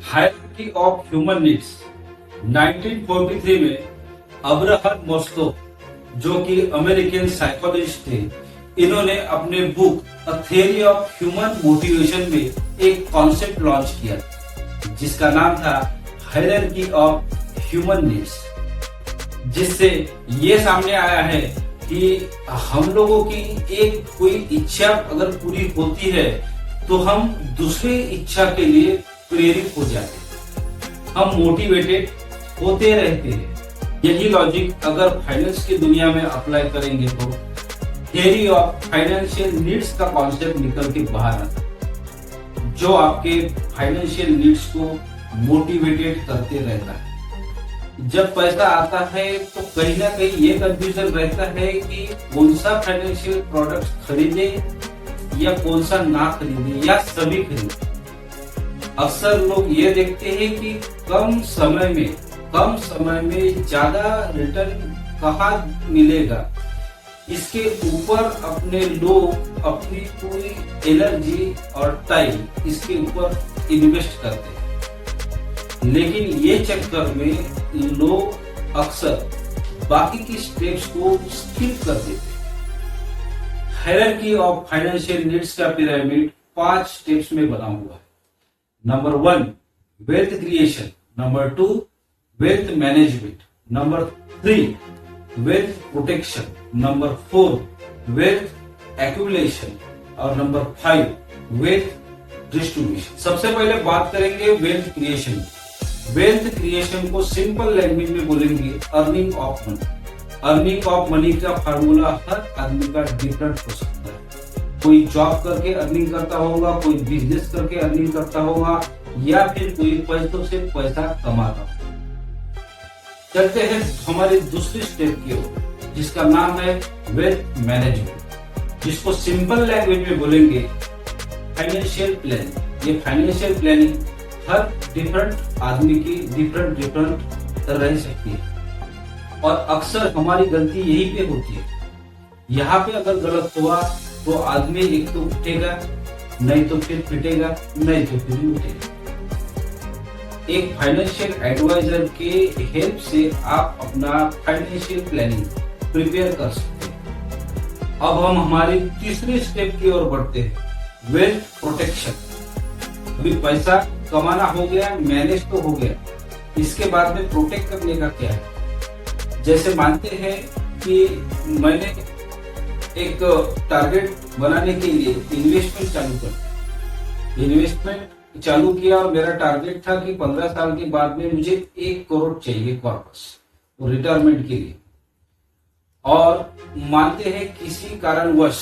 Hierarchy of human needs 1943 में Abraham Maslow, जो कि अमेरिकन साइकोलॉजिस्ट थे, इन्होंने अपने book a theory of human motivation में एक कॉन्सेप्ट लॉन्च किया जिसका नाम था हायरार्की ऑफ ह्यूमन नीड्स, जिससे ये सामने आया है कि हम लोगों की एक कोई इच्छा अगर पूरी होती है तो हम दूसरी इच्छा के लिए प्रेरित हो जाते हैं, हम मोटिवेटेड होते रहते हैं। यही लॉजिक अगर फाइनेंस की दुनिया में अप्लाई करेंगे तो थियरी ऑफ फाइनेंशियल नीड्स का कॉन्सेप्ट निकल के बाहर आता है, जो आपके फाइनेंशियल नीड्स को मोटिवेटेड करते रहता है। जब पैसा आता है तो कहीं ना कहीं ये कंफ्यूजन रहता है कि कौन सा फाइनेंशियल प्रोडक्ट खरीदे या कौन सा ना खरीदे या सभी खरीदे। अक्सर लोग ये देखते हैं कि कम समय में ज्यादा रिटर्न कहाँ मिलेगा, इसके ऊपर अपने लोग अपनी पूरी एनर्जी और टाइम इसके ऊपर इन्वेस्ट करते हैं। लेकिन ये चक्कर में लोग अक्सर बाकी की स्टेप्स को स्किप कर देते हैं। हायरार्की ऑफ फाइनेंशियल नीड्स का पिरामिड 5 स्टेप्स में बना हुआ है। Number 1 wealth creation, number 2 wealth management, number 3 wealth protection, number 4 wealth accumulation और नंबर 5 वेल्थ डिस्ट्रीब्यूशन। सबसे पहले बात करेंगे वेल्थ क्रिएशन। वेल्थ क्रिएशन को सिंपल लैंग्वेज में बोलेंगे earning of money. Earning of money का फार्मूला हर आदमी का डिफरेंट हो सकता है। कोई जॉब करके अर्निंग करता होगा, कोई बिजनेस करके अर्निंग करता होगा या फिर कोई पैसों से पैसा कमाता होगा। चलते हैं हमारी दूसरी स्टेप की ओर, जिसका नाम है वेल्थ मैनेजमेंट, जिसको सिंपल लैंग्वेज में बोलेंगे फाइनेंशियल प्लानिंग। ये फाइनेंशियल प्लानिंग हर डिफरेंट आदमी की डिफरेंट रह सकती है और अक्सर हमारी गलती यही पे होती है। यहाँ पे अगर गलत हुआ तो आदमी एक तो उठेगा, नहीं तो फिर पिटेगा, नहीं तो फिर उठेगा। एक फाइनेंशियल एडवाइजर के हेल्प से आप अपना फाइनेंशियल प्लानिंग प्रिपेयर कर सकते हैं। अब हम हमारी तीसरी स्टेप की ओर बढ़ते हैं, वेल्थ प्रोटेक्शन। अभी पैसा कमाना हो गया, मैनेज तो हो गया, इसके बाद में प्रोटेक्ट करने का क्या है। जैसे मानते हैं कि मैंने एक टारगेट बनाने के लिए इन्वेस्टमेंट चालू किया और मेरा टारगेट था कि 15 साल के बाद में मुझे 1 करोड़ चाहिए कॉर्पस रिटायरमेंट के लिए। और मानते हैं किसी कारणवश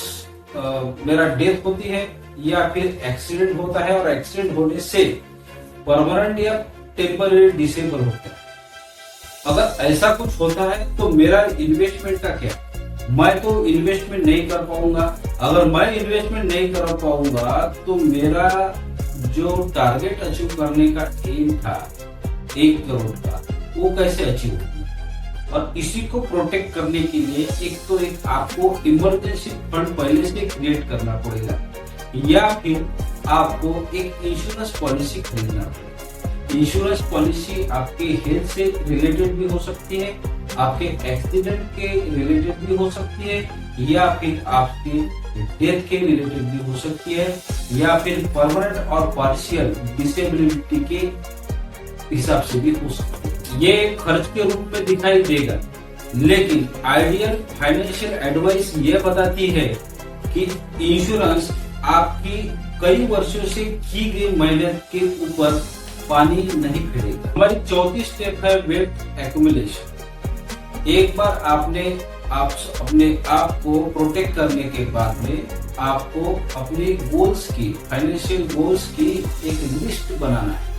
मेरा डेथ होती है या फिर एक्सीडेंट होता है और एक्सीडेंट होने से परमानेंट या टेम्पररी डिसेबल होता है। अगर ऐसा कुछ होता है तो मेरा इन्वेस्टमेंट का क्या? मैं तो इन्वेस्टमेंट नहीं कर पाऊंगा। अगर मैं इन्वेस्टमेंट नहीं कर पाऊंगा तो मेरा जो टारगेट अचीव करने का एम था 1 करोड़ का, वो कैसे अचीव होगा। और इसी को प्रोटेक्ट करने के लिए एक आपको इमरजेंसी फंड पहले से क्रिएट करना पड़ेगा या फिर आपको एक इंश्योरेंस पॉलिसी खरीदना पड़ेगा। इंश्योरेंस पॉलिसी आपके हेल्थ से रिलेटेड भी हो सकती है, आपके एक्सीडेंट के रिलेटेड भी हो सकती है या फिर आपके डेथ के रिलेटेड भी हो सकती है या फिर परमानेंट और पार्शियल डिसेबिलिटी के हिसाब से भी हो सकती है। ये खर्च के रूप में दिखाई देगा, लेकिन आइडियल फाइनेंशियल एडवाइस ये बताती है कि इंश्योरेंस आपकी कई वर्षों से की गई मेहनत के ऊपर पानी नहीं फेरेगा। हमारी चौथी स्टेप है वेल्थ एक्यूमुलेशन। एक बार आपने अपने आप को प्रोटेक्ट करने के बाद में आपको अपने गोल्स की, फाइनेंशियल गोल्स की एक लिस्ट बनाना है।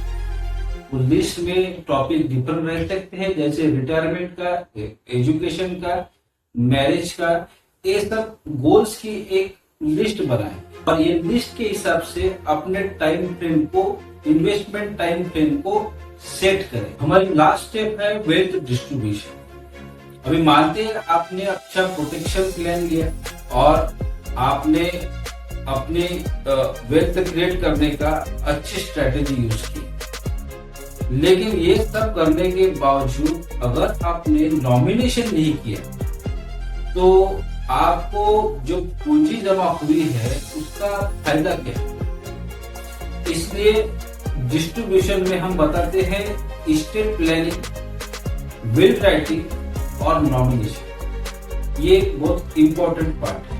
उस लिस्ट में टॉपिक डिफरेंट रह सकते हैं, जैसे रिटायरमेंट का, एजुकेशन का, मैरिज का। ये सब गोल्स की एक लिस्ट बनाएं और ये लिस्ट के हिसाब से अपने टाइम फ्रेम को, इन्वेस्टमेंट टाइम फ्रेम को सेट करें। हमारी लास्ट स्टेप है वेल्थ डिस्ट्रीब्यूशन। अभी मानते हैं आपने अच्छा प्रोटेक्शन प्लान लिया और आपने अपने वेल्थ क्रिएट करने का अच्छी स्ट्रेटेजी यूज की। लेकिन ये सब करने के बावजूद अगर आपने नॉमिनेशन नहीं किया तो आपको जो पूंजी जमा हुई है उसका फायदा क्या है। इसलिए डिस्ट्रीब्यूशन में हम बताते हैं एस्टेट प्लानिंग, विल राइटिंग और नॉमिनेशन, ये बहुत इंपॉर्टेंट पार्ट है।